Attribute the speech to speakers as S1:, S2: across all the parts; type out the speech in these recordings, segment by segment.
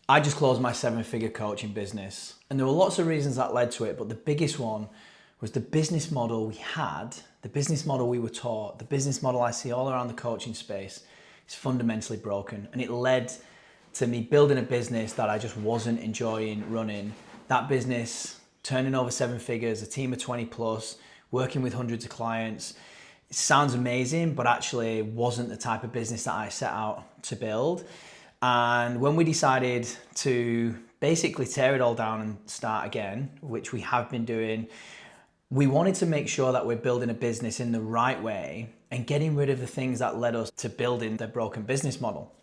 S1: I just closed my 7-figure coaching business, and there were lots of reasons that led to it, but the biggest one was the business model we had, the business model we were taught, the business model I see all around the coaching space is fundamentally broken, and it led to me building a business that I just wasn't enjoying running. That business turning over 7 figures, a team of 20 plus, working with hundreds of clients. It sounds amazing, but actually wasn't the type of business that I set out to build. And when we decided to basically tear it all down and start again, which we have been doing, we wanted to make sure that we're building a business in the right way and getting rid of the things that led us to building the broken business model.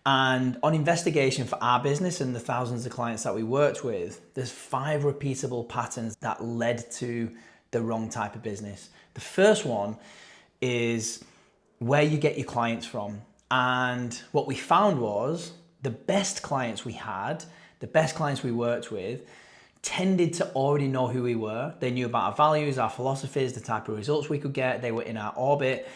S1: And on investigation for our business and the thousands of clients that we worked with, there's 5 repeatable patterns that led to the wrong type of business. The first one is where you get your clients from. And what we found was the best clients we had, the best clients we worked with, tended to already know who we were. They knew about our values, our philosophies, the type of results we could get. They were in our orbit.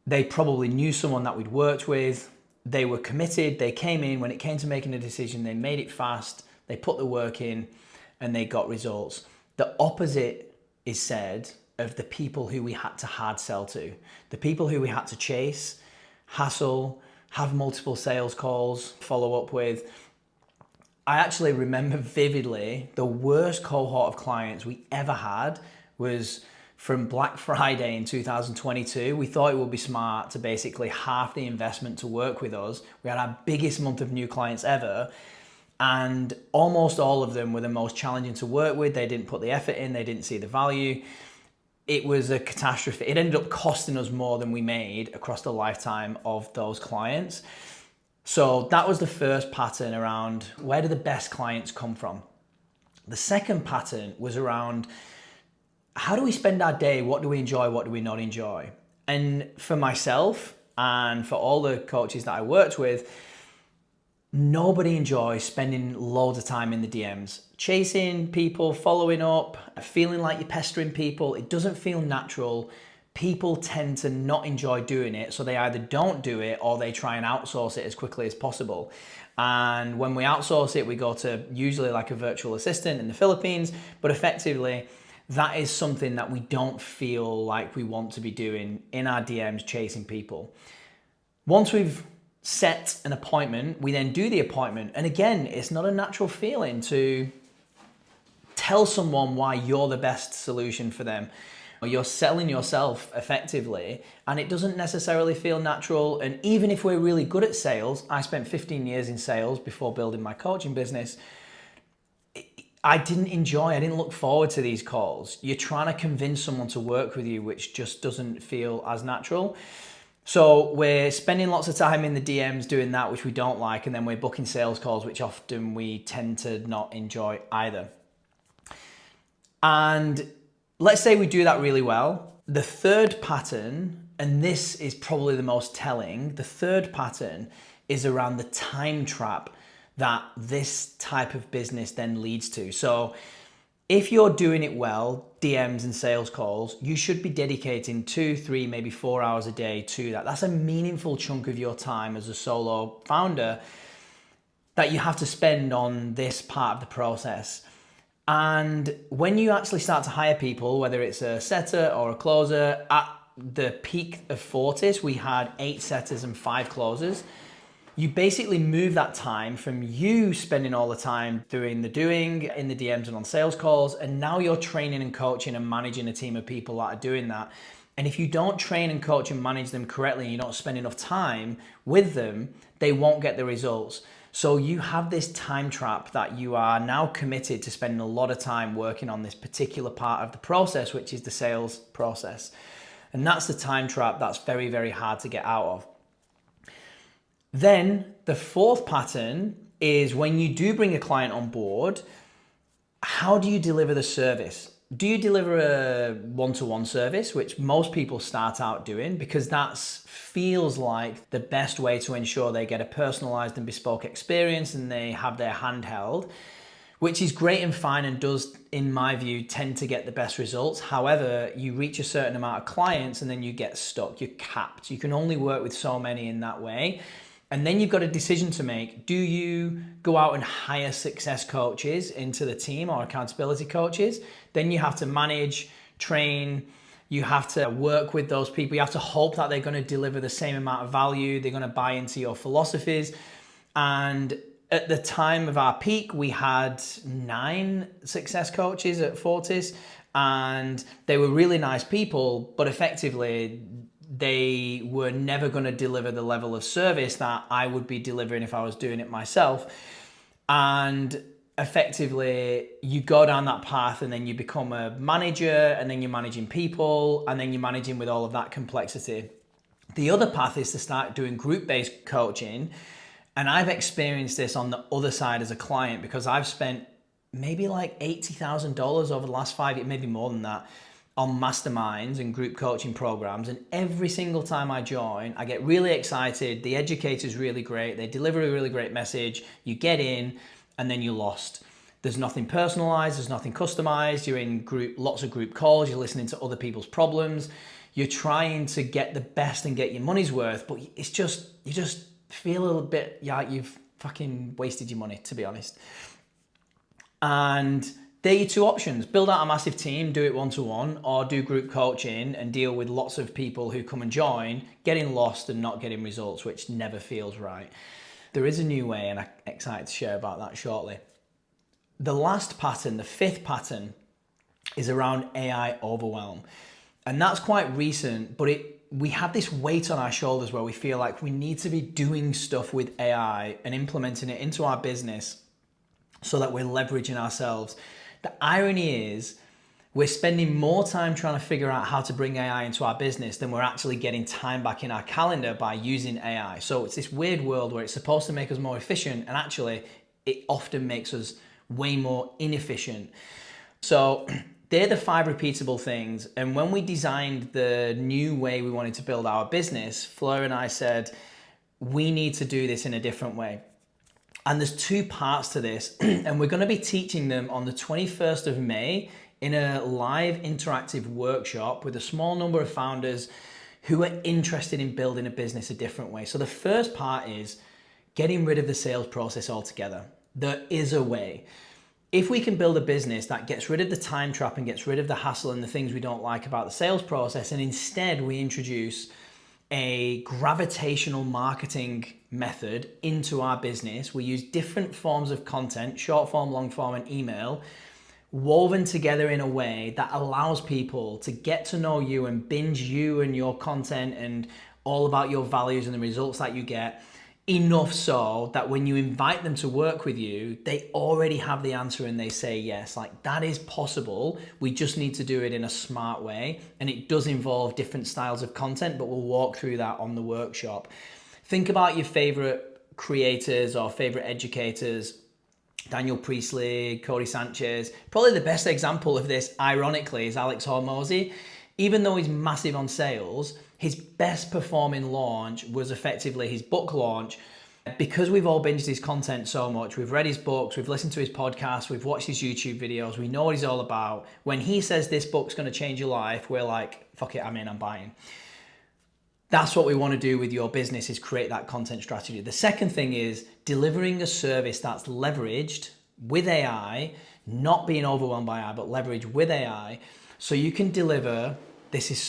S1: They probably knew someone that we'd worked with. They were committed. They came in. When it came to making a decision, they made it fast. They put the work in and they got results. The opposite is said of the people who we had to hard sell to, the people who we had to chase, hassle, have multiple sales calls, follow up with. I actually remember vividly the worst cohort of clients we ever had was from Black Friday in 2022. We thought it would be smart to basically half the investment to work with us. We had our biggest month of new clients ever, and almost all of them were the most challenging to work with. They didn't put the effort in, they didn't see the value. It was a catastrophe. It ended up costing us more than we made across the lifetime of those clients. So that was the first pattern around where do the best clients come from. The second pattern was around how do we spend our day? What do we enjoy? What do we not enjoy? And for myself and for all the coaches that I worked with, nobody enjoys spending loads of time in the DMs, chasing people, following up, feeling like you're pestering people. It doesn't feel natural. People tend to not enjoy doing it, so they either don't do it or they try and outsource it as quickly as possible. And when we outsource it, we go to usually like a virtual assistant in the Philippines, but effectively, that is something that we don't feel like we want to be doing in our DMs, chasing people. Once we've set an appointment, we then do the appointment. And again, it's not a natural feeling to tell someone why you're the best solution for them. You're selling yourself effectively, and it doesn't necessarily feel natural. And even if we're really good at sales, I spent 15 years in sales before building my coaching business. I didn't look forward to these calls. You're trying to convince someone to work with you, which just doesn't feel as natural. So we're spending lots of time in the DMs doing that, which we don't like, and then we're booking sales calls, which often we tend to not enjoy either. And let's say we do that really well. The third pattern, and this is probably the most telling, the third pattern is around the time trap that this type of business then leads to. So if you're doing it well, DMs and sales calls, you should be dedicating 2, 3, maybe 4 hours a day to that. That's a meaningful chunk of your time as a solo founder that you have to spend on this part of the process. And when you actually start to hire people, whether it's a setter or a closer, at the peak of Fortis, we had 8 setters and 5 closers. You basically move that time from you spending all the time doing in the DMs and on sales calls, and now you're training and coaching and managing a team of people that are doing that. And if you don't train and coach and manage them correctly, and you don't spend enough time with them, they won't get the results. So you have this time trap that you are now committed to spending a lot of time working on this particular part of the process, which is the sales process. And that's the time trap that's very, very hard to get out of. Then the fourth pattern is when you do bring a client on board, how do you deliver the service? Do you deliver a one-to-one service, which most people start out doing because that feels like the best way to ensure they get a personalized and bespoke experience and they have their hand held, which is great and fine and does, in my view, tend to get the best results. However, you reach a certain amount of clients and then you get stuck, you're capped. You can only work with so many in that way. And then you've got a decision to make. Do you go out and hire success coaches into the team or accountability coaches? Then you have to manage, train, you have to work with those people. You have to hope that they're going to deliver the same amount of value. They're going to buy into your philosophies. And at the time of our peak, we had 9 success coaches at Fortis, and they were really nice people, but effectively they were never going to deliver the level of service that I would be delivering if I was doing it myself. And effectively, you go down that path and then you become a manager, and then you're managing people, and then you're managing with all of that complexity. The other path is to start doing group-based coaching. And I've experienced this on the other side as a client, because I've spent maybe like $80,000 over the last 5 years, maybe more than that, on masterminds and group coaching programs. And every single time I join, I get really excited. The educator's really great. They deliver a really great message. You get in and then you're lost. There's nothing personalized. There's nothing customized. You're in group, lots of group calls. You're listening to other people's problems. You're trying to get the best and get your money's worth, but it's just, you just feel a little bit, yeah, you've fucking wasted your money, to be honest. And they're your 2 options. Build out a massive team, do it one-to-one, or do group coaching and deal with lots of people who come and join, getting lost and not getting results, which never feels right. There is a new way, and I'm excited to share about that shortly. The last pattern, the 5th pattern, is around AI overwhelm. And that's quite recent, but we have this weight on our shoulders where we feel like we need to be doing stuff with AI and implementing it into our business so that we're leveraging ourselves. The irony is we're spending more time trying to figure out how to bring AI into our business than we're actually getting time back in our calendar by using AI. So it's this weird world where it's supposed to make us more efficient, and actually it often makes us way more inefficient. So they're the 5 repeatable things. And when we designed the new way we wanted to build our business, Fleur and I said, we need to do this in a different way. And there's 2 parts to this, and we're going to be teaching them on the 21st of May in a live interactive workshop with a small number of founders who are interested in building a business a different way. So the first part is getting rid of the sales process altogether. There is a way. If we can build a business that gets rid of the time trap and gets rid of the hassle and the things we don't like about the sales process, and instead we introduce a gravitational marketing method into our business. We use different forms of content, short form, long form, and email, woven together in a way that allows people to get to know you and binge you and your content and all about your values and the results that you get, enough so that when you invite them to work with you, they already have the answer and they say yes. Like, that is possible. We just need to do it in a smart way. And it does involve different styles of content, but we'll walk through that on the workshop. Think about your favorite creators or favorite educators. Daniel Priestley, Cody Sanchez. Probably the best example of this, ironically, is Alex Hormozy. Even though he's massive on sales, his best performing launch was effectively his book launch. Because we've all binged his content so much, we've read his books, we've listened to his podcast, we've watched his YouTube videos, we know what he's all about. When he says this book's going to change your life, we're like, fuck it, I'm in, I'm buying. That's what we want to do with your business, is create that content strategy. The second thing is delivering a service that's leveraged with AI, not being overwhelmed by AI, but leveraged with AI, so you can deliver,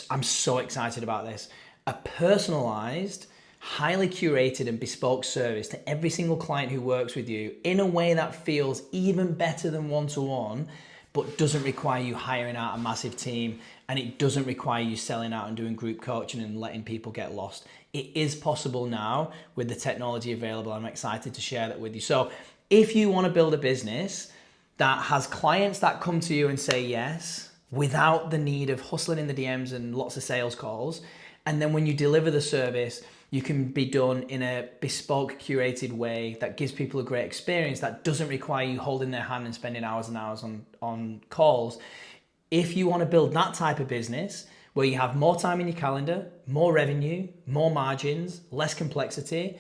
S1: I'm so excited about this, a personalized, highly curated and bespoke service to every single client who works with you in a way that feels even better than one-to-one, but doesn't require you hiring out a massive team, and it doesn't require you selling out and doing group coaching and letting people get lost. It is possible now with the technology available. I'm excited to share that with you. So if you want to build a business that has clients that come to you and say yes, without the need of hustling in the DMs and lots of sales calls, and then when you deliver the service, you can be done in a bespoke, curated way that gives people a great experience, that doesn't require you holding their hand and spending hours and hours on calls. If you want to build that type of business where you have more time in your calendar, more revenue, more margins, less complexity,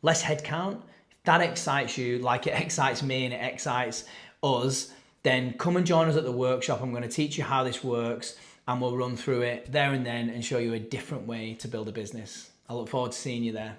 S1: less headcount, if that excites you like it excites me and it excites us, then come and join us at the workshop. I'm going to teach you how this works, and we'll run through it there and then and show you a different way to build a business. I look forward to seeing you there.